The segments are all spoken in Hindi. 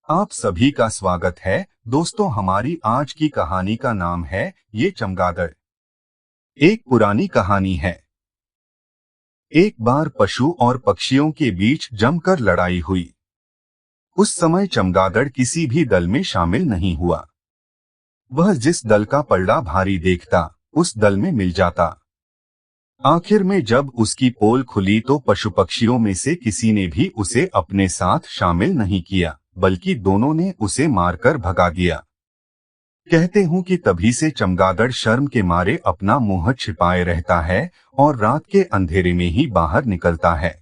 आप सभी का स्वागत है दोस्तों। हमारी आज की कहानी का नाम है ये चमगादड़। एक पुरानी कहानी है। एक बार पशु और पक्षियों के बीच जमकर लड़ाई हुई। उस समय चमगादड़ किसी भी दल में शामिल नहीं हुआ। वह जिस दल का पलड़ा भारी देखता उस दल में मिल जाता। आखिर में जब उसकी पोल खुली तो पशु पक्षियों में से किसी ने भी उसे अपने साथ शामिल नहीं किया, बल्कि दोनों ने उसे मारकर भगा दिया। कहते हूँ कि तभी से चमगादड़ शर्म के मारे अपना मुंह छिपाए रहता है और रात के अंधेरे में ही बाहर निकलता है।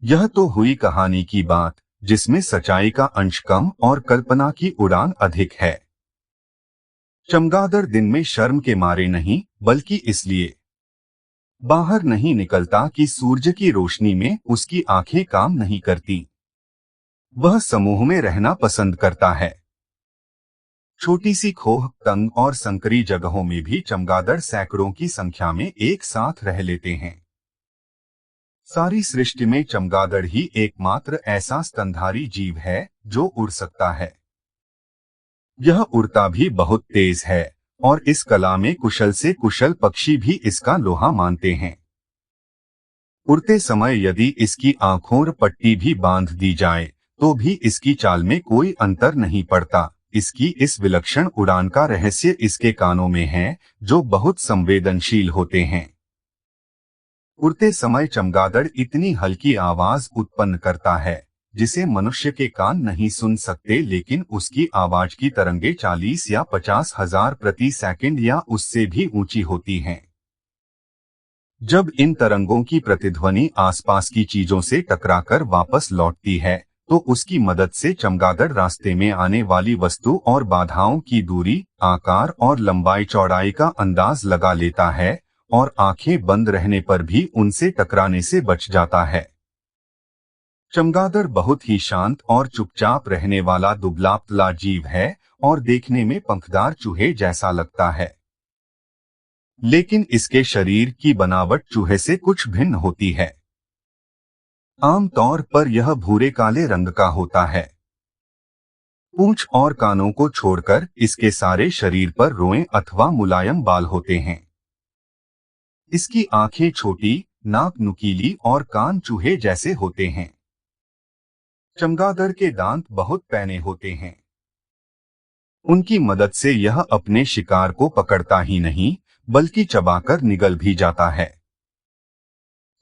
यह तो हुई कहानी की बात, जिसमें सच्चाई का अंश कम और कल्पना की उड़ान अधिक है। चमगादड़ दिन में शर्म के मारे नहीं, बल्कि इसलिए बाहर नहीं निकलता कि सूरज की रोशनी में उसकी आंखें काम नहीं करती। वह समूह में रहना पसंद करता है। छोटी सी खोह, तंग और संकरी जगहों में भी चमगादड़ सैकड़ों की संख्या में एक साथ रह लेते हैं। सारी सृष्टि में चमगादड़ ही एकमात्र ऐसा स्तनधारी जीव है जो उड़ सकता है। यह उड़ता भी बहुत तेज है और इस कला में कुशल से कुशल पक्षी भी इसका लोहा मानते हैं। उड़ते समय यदि इसकी आंखों और पट्टी भी बांध दी जाए तो भी इसकी चाल में कोई अंतर नहीं पड़ता। इसकी इस विलक्षण उड़ान का रहस्य इसके कानों में है, जो बहुत संवेदनशील होते हैं। उड़ते समय चमगादड़ इतनी हल्की आवाज उत्पन्न करता है जिसे मनुष्य के कान नहीं सुन सकते, लेकिन उसकी आवाज की तरंगे 40 या 50 हजार प्रति सेकंड या उससे भी ऊंची होती हैं। जब इन तरंगों की प्रतिध्वनि आसपास की चीजों से टकराकर वापस लौटती है तो उसकी मदद से चमगादड़ रास्ते में आने वाली वस्तु और बाधाओं की दूरी, आकार और लंबाई चौड़ाई का अंदाज लगा लेता है और आंखें बंद रहने पर भी उनसे टकराने से बच जाता है। चमगादड़ बहुत ही शांत और चुपचाप रहने वाला दुबला पतला जीव है और देखने में पंखदार चूहे जैसा लगता है, लेकिन इसके शरीर की बनावट चूहे से कुछ भिन्न होती है। आमतौर पर यह भूरे काले रंग का होता है। पूंछ और कानों को छोड़कर इसके सारे शरीर पर रोएं अथवा मुलायम बाल होते हैं। इसकी आंखें छोटी, नाक नुकीली और कान चूहे जैसे होते हैं। चमगादड़ के दांत बहुत पैने होते हैं। उनकी मदद से यह अपने शिकार को पकड़ता ही नहीं, बल्कि चबाकर निगल भी जाता है।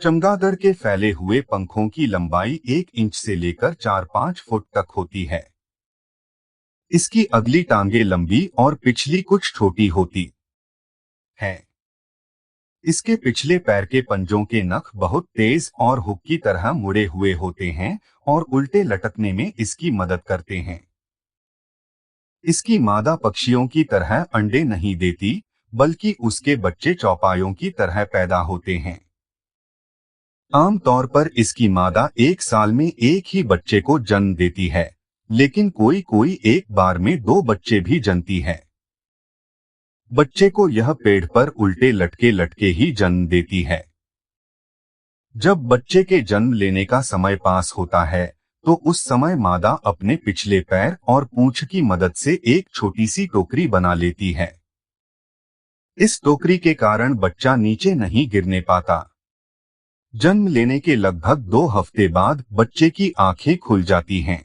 चमगादड़ के फैले हुए पंखों की लंबाई 1 इंच से लेकर 4-5 फुट तक होती है। इसकी अगली टांगें लंबी और पिछली कुछ छोटी होती है। इसके पिछले पैर के पंजों के नख बहुत तेज और हुक की तरह मुड़े हुए होते हैं और उल्टे लटकने में इसकी मदद करते हैं। इसकी मादा पक्षियों की तरह अंडे नहीं देती, बल्कि उसके बच्चे चौपायों की तरह पैदा होते हैं। आमतौर पर इसकी मादा एक साल में एक ही बच्चे को जन्म देती है, लेकिन कोई कोई एक बार में 2 बच्चे भी जनती है। बच्चे को यह पेड़ पर उल्टे लटके लटके ही जन्म देती है। जब बच्चे के जन्म लेने का समय पास होता है तो उस समय मादा अपने पिछले पैर और पूंछ की मदद से एक छोटी सी टोकरी बना लेती है। इस टोकरी के कारण बच्चा नीचे नहीं गिरने पाता। जन्म लेने के लगभग 2 हफ्ते बाद बच्चे की आंखें खुल जाती हैं।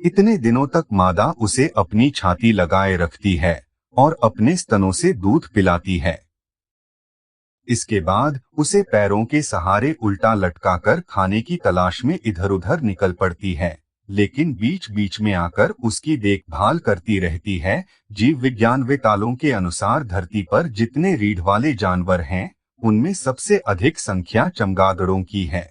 इतने दिनों तक मादा उसे अपनी छाती लगाए रखती है और अपने स्तनों से दूध पिलाती है। इसके बाद उसे पैरों के सहारे उल्टा लटकाकर खाने की तलाश में इधर उधर निकल पड़ती है, लेकिन बीच बीच में आकर उसकी देखभाल करती रहती है। जीव विज्ञान वेतालों के अनुसार धरती पर जितने रीढ़ वाले जानवर हैं, उनमें सबसे अधिक संख्या चमगादड़ों की है।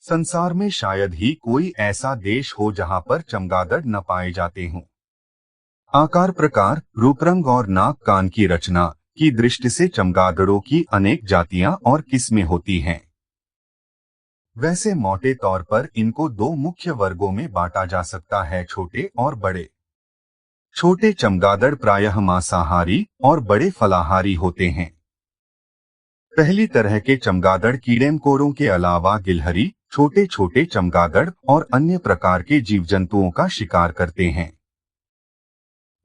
संसार में शायद ही कोई ऐसा देश हो जहां पर चमगादड़ न पाए जाते हों। आकार, प्रकार, रूप, रंग और नाक कान की रचना की दृष्टि से चमगादड़ों की अनेक जातियां और किस्में होती हैं। वैसे मोटे तौर पर इनको 2 मुख्य वर्गों में बांटा जा सकता है, छोटे और बड़े। छोटे चमगादड़ प्रायः मांसाहारी और बड़े फलाहारी होते हैं। पहली तरह के चमगादड़ कीड़े मकोड़ों के अलावा गिलहरी, छोटे छोटे चमगादड़ और अन्य प्रकार के जीव जंतुओं का शिकार करते हैं।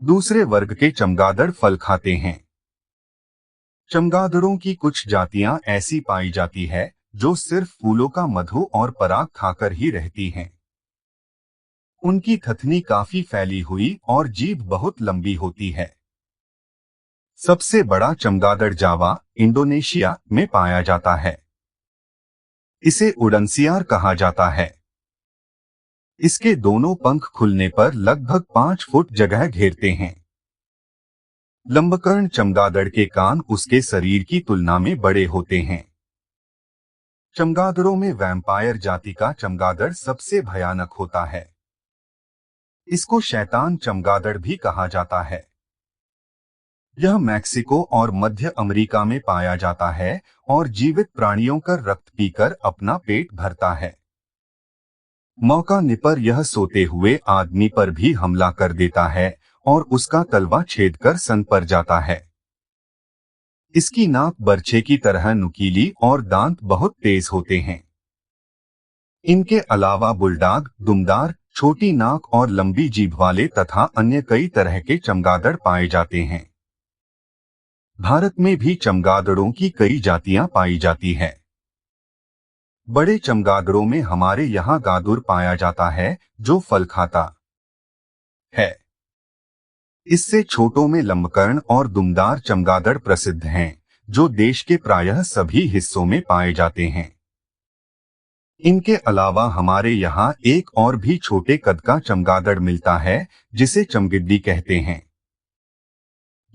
दूसरे वर्ग के चमगादड़ फल खाते हैं। चमगादड़ों की कुछ जातियां ऐसी पाई जाती है जो सिर्फ फूलों का मधु और पराग खाकर ही रहती हैं। उनकी थथनी काफी फैली हुई और जीभ बहुत लंबी होती है। सबसे बड़ा चमगादड़ जावा, इंडोनेशिया में पाया जाता है। इसे उड़नसियार कहा जाता है। इसके दोनों पंख खुलने पर लगभग 5 फुट जगह घेरते हैं। लंबकर्ण चमगादड़ के कान उसके शरीर की तुलना में बड़े होते हैं। चमगादड़ों में वैम्पायर जाति का चमगादड़ सबसे भयानक होता है। इसको शैतान चमगादड़ भी कहा जाता है। यह मैक्सिको और मध्य अमेरिका में पाया जाता है और जीवित प्राणियों का रक्त पीकर अपना पेट भरता है। मौका पर यह सोते हुए आदमी पर भी हमला कर देता है और उसका तलवा छेदकर सन पर जाता है। इसकी नाक बर्छे की तरह नुकीली और दांत बहुत तेज होते हैं। इनके अलावा बुलडॉग, दुमदार, छोटी नाक और लंबी जीभ वाले तथा अन्य कई तरह के चमगादड़ पाए जाते हैं। भारत में भी चमगादड़ों की कई जातियां पाई जाती है। बड़े चमगादड़ों में हमारे यहाँ गादुर पाया जाता है जो फल खाता है। इससे छोटों में लंबकर्ण और दुमदार चमगादड़ प्रसिद्ध हैं, जो देश के प्रायः सभी हिस्सों में पाए जाते हैं। इनके अलावा हमारे यहाँ एक और भी छोटे कद का चमगादड़ मिलता है जिसे चमगिड्डी कहते हैं।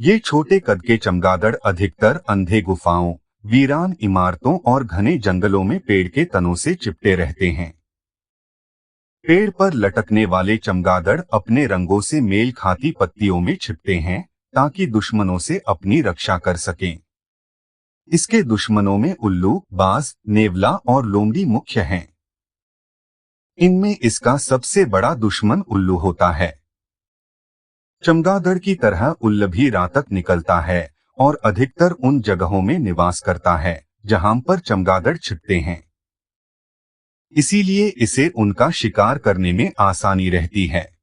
ये छोटे कद के चमगादड़ अधिकतर अंधे गुफाओं, वीरान इमारतों और घने जंगलों में पेड़ के तनों से चिपटे रहते हैं। पेड़ पर लटकने वाले चमगादड़ अपने रंगों से मेल खाती पत्तियों में छिपते हैं ताकि दुश्मनों से अपनी रक्षा कर सकें। इसके दुश्मनों में उल्लू, बाज, नेवला और लोमड़ी मुख्य हैं। इनमें इसका सबसे बड़ा दुश्मन उल्लू होता है। चमगादड़ की तरह उल्लू भी रात तक निकलता है और अधिकतर उन जगहों में निवास करता है जहां पर चमगादड़ छिपते हैं। इसीलिए इसे उनका शिकार करने में आसानी रहती है।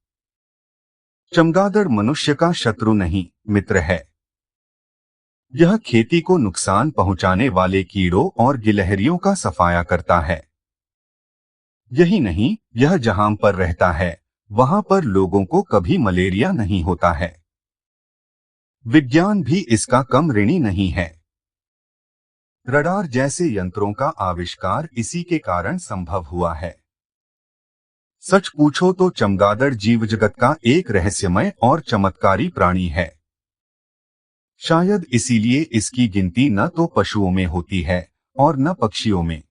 चमगादड़ मनुष्य का शत्रु नहीं, मित्र है। यह खेती को नुकसान पहुंचाने वाले कीड़ों और गिलहरियों का सफाया करता है। यही नहीं, यह जहां पर रहता है वहां पर लोगों को कभी मलेरिया नहीं होता है। विज्ञान भी इसका कम ऋणी नहीं है। रडार जैसे यंत्रों का आविष्कार इसी के कारण संभव हुआ है। सच पूछो तो चमगादड़ जीव जगत का एक रहस्यमय और चमत्कारी प्राणी है। शायद इसीलिए इसकी गिनती न तो पशुओं में होती है और न पक्षियों में।